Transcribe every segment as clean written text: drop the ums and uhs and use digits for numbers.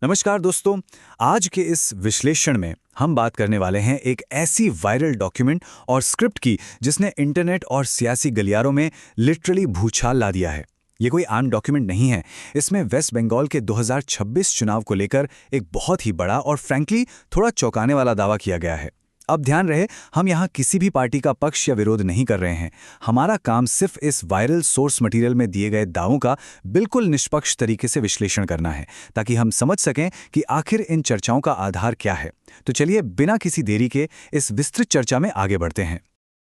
नमस्कार दोस्तों। आज के इस विश्लेषण में हम बात करने वाले हैं एक ऐसी वायरल डॉक्यूमेंट और स्क्रिप्ट की जिसने इंटरनेट और सियासी गलियारों में लिटरली भूचाल ला दिया है। ये कोई आम डॉक्यूमेंट नहीं है। इसमें वेस्ट बंगाल के 2026 चुनाव को लेकर एक बहुत ही बड़ा और फ्रैंकली थोड़ा चौंकाने वाला दावा किया गया है। अब ध्यान रहे, हम यहाँ किसी भी पार्टी का पक्ष या विरोध नहीं कर रहे हैं। हमारा काम सिर्फ इस वायरल सोर्स मटेरियल में दिए गए दावों का बिल्कुल निष्पक्ष तरीके से विश्लेषण करना है, ताकि हम समझ सकें कि आखिर इन चर्चाओं का आधार क्या है। तो चलिए बिना किसी देरी के इस विस्तृत चर्चा में आगे बढ़ते हैं।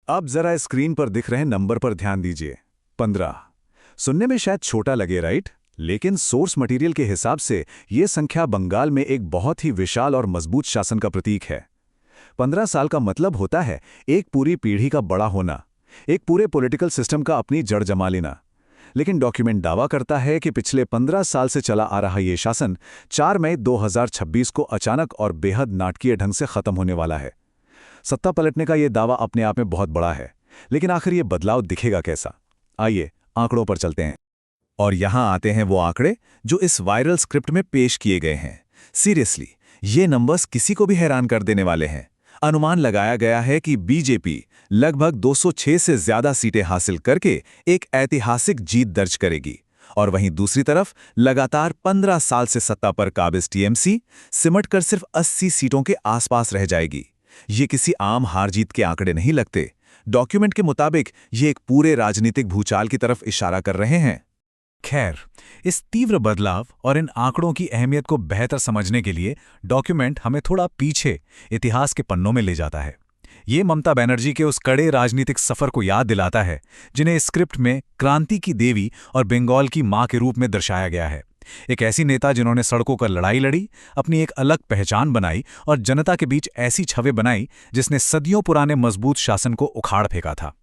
अब जरा स्क्रीन पर दिख रहे नंबर पर ध्यान दीजिए। 15। सुनने में शायद छोटा लगे, राइट? लेकिन सोर्स मटेरियल के हिसाब से ये संख्या बंगाल में एक बहुत ही विशाल और मजबूत शासन का प्रतीक है। 15 साल का मतलब होता है एक पूरी पीढ़ी का बड़ा होना, एक पूरे पॉलिटिकल सिस्टम का अपनी जड़ जमा लेना। लेकिन डॉक्यूमेंट दावा करता है कि पिछले 15 साल से चला आ रहा ये शासन 4 मई 2026 को अचानक और बेहद नाटकीय ढंग से खत्म होने वाला है। सत्ता पलटने का ये दावा अपने आप में बहुत बड़ा है, लेकिन आखिर ये बदलाव दिखेगा कैसा? आइए आंकड़ों पर चलते हैं। और यहां आते हैं वो आंकड़े जो इस वायरल स्क्रिप्ट में पेश किए गए हैं। सीरियसली, ये नंबर्स किसी को भी हैरान कर देने वाले हैं। अनुमान लगाया गया है कि बीजेपी लगभग 206 से ज्यादा सीटें हासिल करके एक ऐतिहासिक जीत दर्ज करेगी, और वहीं दूसरी तरफ लगातार 15 साल से सत्ता पर काबिज टीएमसी सिमटकर सिर्फ 80 सीटों के आसपास रह जाएगी। ये किसी आम हार जीत के आंकड़े नहीं लगते। डॉक्यूमेंट के मुताबिक ये एक पूरे राजनीतिक भूचाल की तरफ इशारा कर रहे हैं। खैर, इस तीव्र बदलाव और इन आंकड़ों की अहमियत को बेहतर समझने के लिए डॉक्यूमेंट हमें थोड़ा पीछे इतिहास के पन्नों में ले जाता है। ये ममता बनर्जी के उस कड़े राजनीतिक सफर को याद दिलाता है जिन्हें इस स्क्रिप्ट में क्रांति की देवी और बंगाल की मां के रूप में दर्शाया गया है। एक ऐसी नेता जिन्होंने सड़कों पर लड़ाई लड़ी, अपनी एक अलग पहचान बनाई और जनता के बीच ऐसी छवि बनाई जिसने सदियों पुराने मजबूत शासन को उखाड़ फेंका था।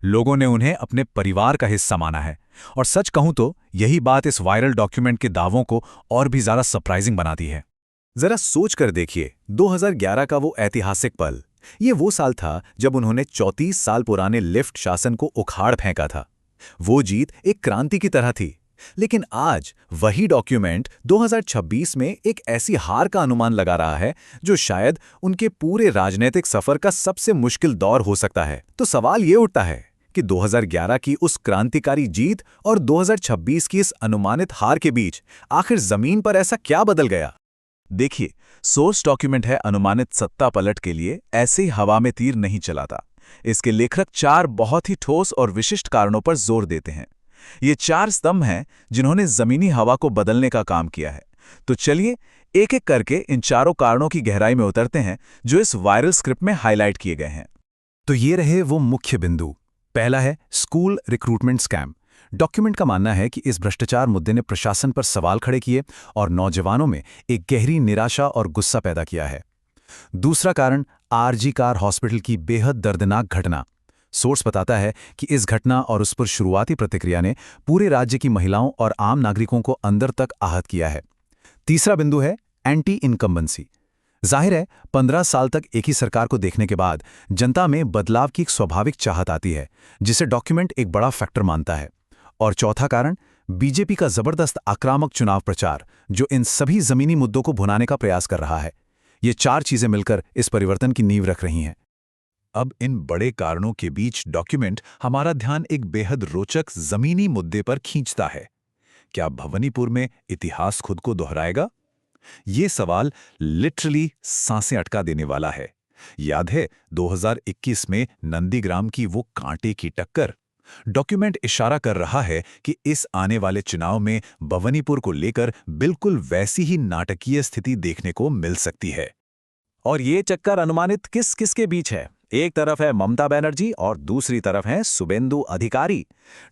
लोगों ने उन्हें अपने परिवार का हिस्सा माना है, और सच कहूं तो यही बात इस वायरल डॉक्यूमेंट के दावों को और भी ज्यादा सरप्राइजिंग बनाती है। जरा सोच कर देखिए, 2011 का वो ऐतिहासिक पल, ये वो साल था जब उन्होंने 34 साल पुराने लेफ्ट शासन को उखाड़ फेंका था। वो जीत एक क्रांति की तरह थी। लेकिन आज वही डॉक्यूमेंट 2026 में एक ऐसी हार का अनुमान लगा रहा है जो शायद उनके पूरे राजनीतिक सफर का सबसे मुश्किल दौर हो सकता है। तो सवाल ये उठता है कि 2011 की उस क्रांतिकारी जीत और 2026 की इस अनुमानित हार के बीच आखिर जमीन पर ऐसा क्या बदल गया? देखिए, सोर्स डॉक्यूमेंट है अनुमानित सत्ता पलट के लिए ऐसे ही हवा में तीर नहीं चलाता। इसके लेखक 4 बहुत ही ठोस और विशिष्ट कारणों पर जोर देते हैं। ये 4 स्तंभ हैं जिन्होंने जमीनी हवा को बदलने का काम किया है। तो चलिए एक एक करके इन चारों कारणों की गहराई में उतरते हैं जो इस वायरल स्क्रिप्ट में हाईलाइट किए गए हैं। तो ये रहे वो मुख्य बिंदु। पहला है स्कूल रिक्रूटमेंट स्कैम। डॉक्यूमेंट का मानना है कि इस भ्रष्टाचार मुद्दे ने प्रशासन पर सवाल खड़े किए और नौजवानों में एक गहरी निराशा और गुस्सा पैदा किया है। दूसरा कारण, आरजी कार हॉस्पिटल की बेहद दर्दनाक घटना। सोर्स बताता है कि इस घटना और उस पर शुरुआती प्रतिक्रिया ने पूरे राज्य की महिलाओं और आम नागरिकों को अंदर तक आहत किया है। तीसरा बिंदु है एंटी इनकम्बेंसी। जाहिर है, 15 साल तक एक ही सरकार को देखने के बाद जनता में बदलाव की एक स्वाभाविक चाहत आती है, जिसे डॉक्यूमेंट एक बड़ा फैक्टर मानता है। और चौथा कारण, बीजेपी का जबरदस्त आक्रामक चुनाव प्रचार जो इन सभी जमीनी मुद्दों को भुनाने का प्रयास कर रहा है। ये 4 चीजें मिलकर इस परिवर्तन की नींव रख रही हैं। अब इन बड़े कारणों के बीच डॉक्यूमेंट हमारा ध्यान एक बेहद रोचक जमीनी मुद्दे पर खींचता है। क्या भवानीपुर में इतिहास खुद को दोहराएगा? ये सवाल लिटरली सांसें अटका देने वाला है। याद है 2021 में नंदीग्राम की वो कांटे की टक्कर? डॉक्यूमेंट इशारा कर रहा है कि इस आने वाले चुनाव में भवानीपुर को लेकर बिल्कुल वैसी ही नाटकीय स्थिति देखने को मिल सकती है। और ये चक्कर अनुमानित किस किस के बीच है? एक तरफ है ममता बनर्जी और दूसरी तरफ है शुभेंदु अधिकारी।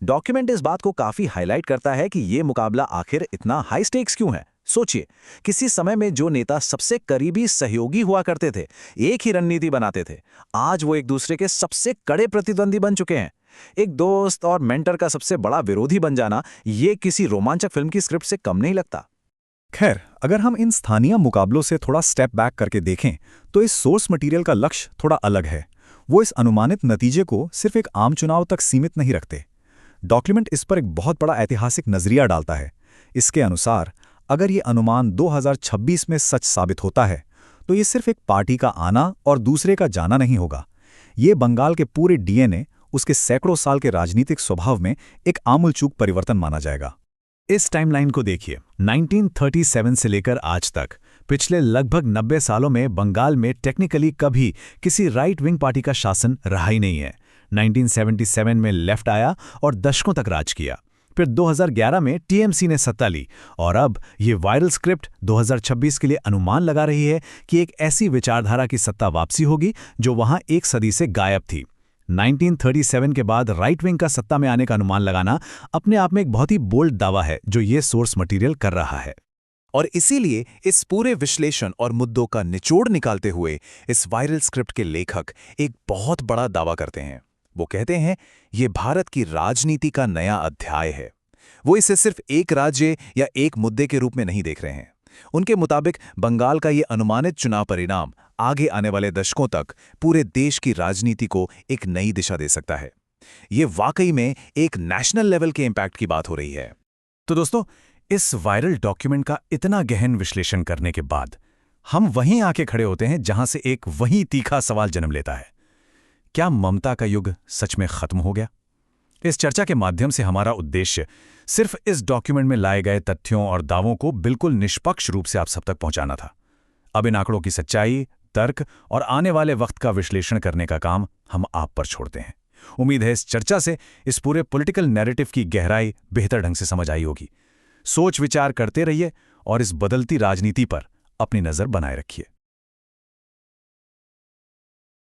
डॉक्यूमेंट इस बात को काफी हाईलाइट करता है कि ये मुकाबला आखिर इतना हाई स्टेक्स क्यों है। सोचिए, किसी समय में जो नेता सबसे करीबी सहयोगी हुआ करते थे, एक ही रणनीति बनाते थे, आज वो एक दूसरे के सबसे कड़े प्रतिद्वंदी बन चुके हैं। एक दोस्त और मेंटर का सबसे बड़ा विरोधी बन जाना, ये किसी रोमांचक फिल्म की स्क्रिप्ट से कम नहीं लगता। खैर, अगर हम इन स्थानीय मुकाबलों से थोड़ा स्टेप बैक करके देखें तो इस सोर्स मटेरियल का लक्ष्य थोड़ा अलग है। वो इस अनुमानित नतीजे को सिर्फ एक आम चुनाव तक सीमित नहीं रखते। डॉक्यूमेंट इस पर एक बहुत बड़ा ऐतिहासिक नजरिया डालता है। इसके अनुसार अगर ये अनुमान 2026 में सच साबित होता है तो ये सिर्फ एक पार्टी का आना और दूसरे का जाना नहीं होगा। ये बंगाल के पूरे डीएनए, उसके सैकड़ों साल के राजनीतिक स्वभाव में एक आमूलचूल परिवर्तन माना जाएगा। इस टाइमलाइन को देखिए, 1937 से लेकर आज तक पिछले लगभग 90 सालों में बंगाल में टेक्निकली कभी किसी राइट विंग पार्टी का शासन रहा ही नहीं है। 1977 में लेफ्ट आया और दशकों तक राज किया। फिर 2011 में टीएमसी ने सत्ता ली और अब ये वायरल स्क्रिप्ट 2026 के लिए अनुमान लगा रही है कि एक ऐसी विचारधारा की सत्ता वापसी होगी जो वहां एक सदी से गायब थी। 1937 के बाद राइट विंग का सत्ता में आने का अनुमान लगाना अपने आप में एक बहुत ही बोल्ड दावा है जो ये सोर्स मटेरियल कर रहा है। और इसीलिए इस पूरे विश्लेषण और मुद्दों का निचोड़ निकालते हुए इस वायरल स्क्रिप्ट के लेखक एक बहुत बड़ा दावा करते हैं। वो कहते हैं ये भारत की राजनीति का नया अध्याय है। वो इसे सिर्फ एक राज्य या एक मुद्दे के रूप में नहीं देख रहे हैं। उनके मुताबिक बंगाल का ये अनुमानित चुनाव परिणाम आगे आने वाले दशकों तक पूरे देश की राजनीति को एक नई दिशा दे सकता है। ये वाकई में एक नेशनल लेवल के इम्पैक्ट की बात हो रही है। तो दोस्तों, इस वायरल डॉक्यूमेंट का इतना गहन विश्लेषण करने के बाद हम वहीं आके खड़े होते हैं जहां से एक वही तीखा सवाल जन्म लेता है। क्या ममता का युग सच में खत्म हो गया? इस चर्चा के माध्यम से हमारा उद्देश्य सिर्फ इस डॉक्यूमेंट में लाए गए तथ्यों और दावों को बिल्कुल निष्पक्ष रूप से आप सब तक पहुंचाना था। अब इन आंकड़ों की सच्चाई, तर्क और आने वाले वक्त का विश्लेषण करने का काम हम आप पर छोड़ते हैं। उम्मीद है इस चर्चा से इस पूरे पॉलिटिकल नैरेटिव की गहराई बेहतर ढंग से समझ आई होगी। सोच विचार करते रहिए और इस बदलती राजनीति पर अपनी नजर बनाए रखिए।